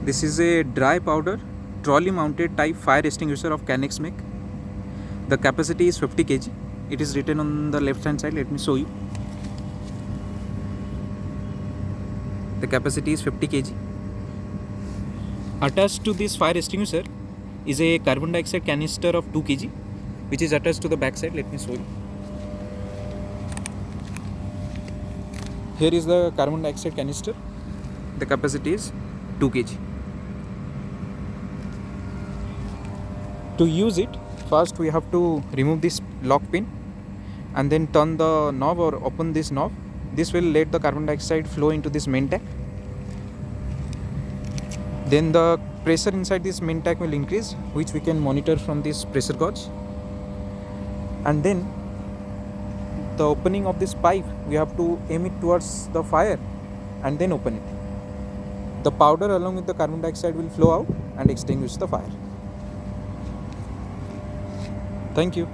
This is a dry powder trolley mounted type fire extinguisher of Kanex make. The capacity is 50 kg. It is written on the left hand side. Let me show you. The capacity is 50 kg. Attached to this fire extinguisher is a carbon dioxide canister of 2 kg, which is attached to the back side. Let me show you. Here is the carbon dioxide canister. The capacity is 2 kg. To use it, first we have to remove this lock pin and then turn the knob or open this knob. This will let the carbon dioxide flow into this main tank. Then the pressure inside this main tank will increase, which we can monitor from this pressure gauge. And then the opening of this pipe, we have to aim it towards the fire and then open it. The powder along with the carbon dioxide will flow out and extinguish the fire. Thank you.